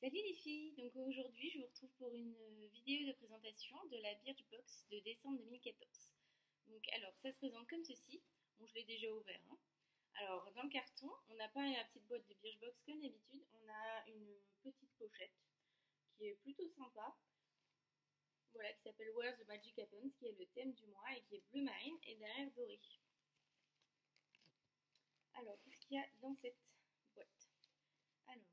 Salut les filles, donc aujourd'hui je vous retrouve pour une vidéo de présentation de la Birchbox de décembre 2014. Donc alors ça se présente comme ceci, bon je l'ai déjà ouvert hein. Alors dans le carton, on n'a pas la petite boîte de Birchbox comme d'habitude, on a une petite pochette qui est plutôt sympa, voilà, qui s'appelle Where the Magic Happens, qui est le thème du mois et qui est bleu marine et derrière doré. Alors qu'est-ce qu'il y a dans cette boîte? Alors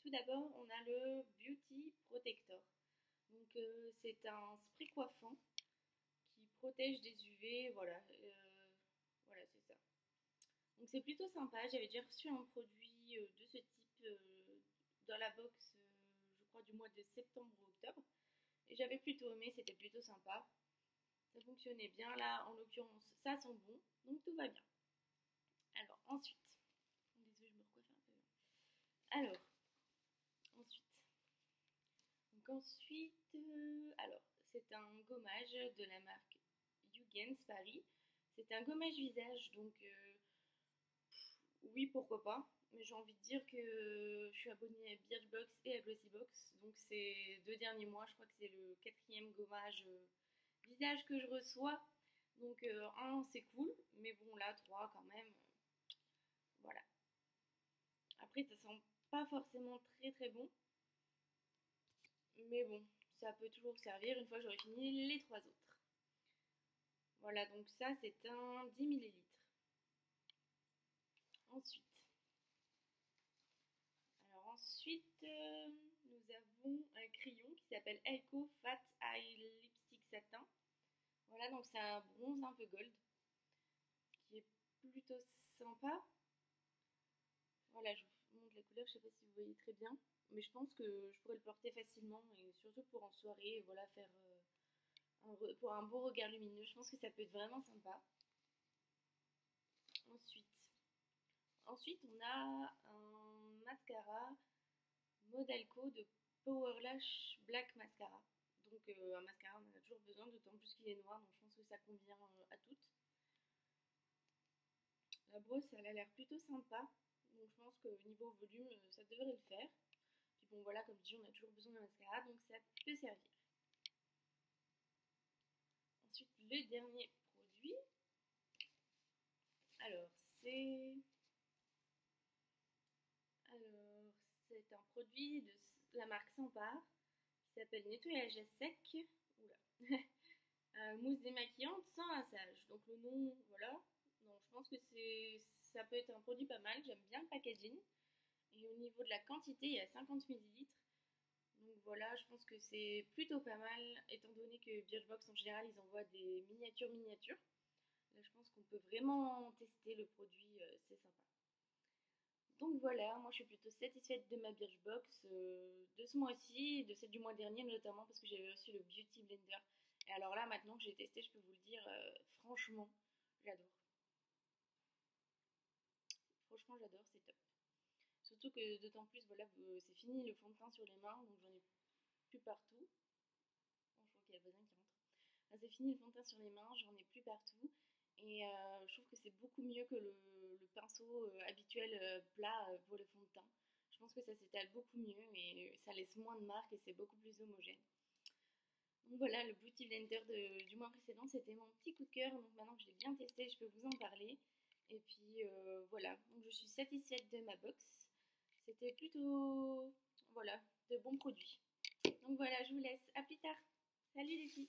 tout d'abord, on a le Beauty Protector. Donc c'est un spray coiffant qui protège des UV, voilà, voilà c'est ça. Donc c'est plutôt sympa. J'avais déjà reçu un produit de ce type dans la box, je crois du mois de septembre ou octobre, et j'avais plutôt aimé. C'était plutôt sympa. Ça fonctionnait bien là. En l'occurrence, ça sent bon, donc tout va bien. Alors ensuite, désolée, je me recoiffe un peu. Alors ensuite. Donc ensuite, alors, c'est un gommage de la marque Huygens Paris. C'est un gommage visage, donc oui, pourquoi pas. Mais j'ai envie de dire que je suis abonnée à Birchbox et à Glossybox. Donc ces 2 derniers mois, je crois que c'est le quatrième gommage visage que je reçois. Donc un, c'est cool. Mais bon, là, trois quand même. Voilà. Après, ça sent pas forcément très très bon. Mais bon, ça peut toujours servir une fois que j'aurai fini les trois autres. Voilà, donc ça c'est un 10 millilitres. Ensuite, nous avons un crayon qui s'appelle Elco Fat Eye Lipstick Satin. Voilà, donc c'est un bronze un peu gold qui est plutôt sympa. Voilà, je vous montre la couleur, je sais pas si vous voyez très bien, mais je pense que je pourrais le porter facilement et surtout pour en soirée, voilà, faire pour un beau regard lumineux. Je pense que ça peut être vraiment sympa. Ensuite, on a un mascara Modelco de Power Lash Black Mascara. Donc un mascara, on en a toujours besoin, d'autant plus qu'il est noir, donc je pense que ça convient à toutes. La brosse, elle a l'air plutôt sympa, donc je pense que niveau volume, ça devrait le faire. Puis bon, voilà, comme je dis, on a toujours besoin d'un mascara, donc ça peut servir. Ensuite, le dernier produit, alors c'est Alors, c'est un produit de la marque Sampar qui s'appelle nettoyage à sec. Oula. Mousse démaquillante sans massage. Donc le nom, voilà. Donc je pense que ça peut être un produit pas mal. J'aime bien le packaging. Et au niveau de la quantité, il y a 50 millilitres. Donc voilà, je pense que c'est plutôt pas mal, étant donné que Birchbox en général, ils envoient des miniatures. Là, je pense qu'on peut vraiment tester le produit, c'est sympa. Donc voilà, moi je suis plutôt satisfaite de ma Birchbox de ce mois-ci et de celle du mois dernier notamment parce que j'avais reçu le Beauty Blender. Et alors là, maintenant que j'ai testé, je peux vous le dire, franchement, j'adore. Franchement, j'adore, c'est top. Surtout que d'autant plus, voilà, c'est fini le fond de teint sur les mains, donc j'en ai plus partout. Oh, je crois qu'il y a le voisin qui rentre. Ah, c'est fini le fond de teint sur les mains, j'en ai plus partout. Et je trouve que c'est beaucoup mieux que le pinceau habituel plat pour le fond de teint. Je pense que ça s'étale beaucoup mieux et ça laisse moins de marques et c'est beaucoup plus homogène. Donc voilà, le Beauty Blender du mois précédent, c'était mon petit coup de cœur. Donc maintenant que je l'ai bien testé, je peux vous en parler. Et puis voilà, donc je suis satisfaite de ma box. C'était plutôt, voilà, de bons produits. Donc voilà, je vous laisse. À plus tard. Salut les filles.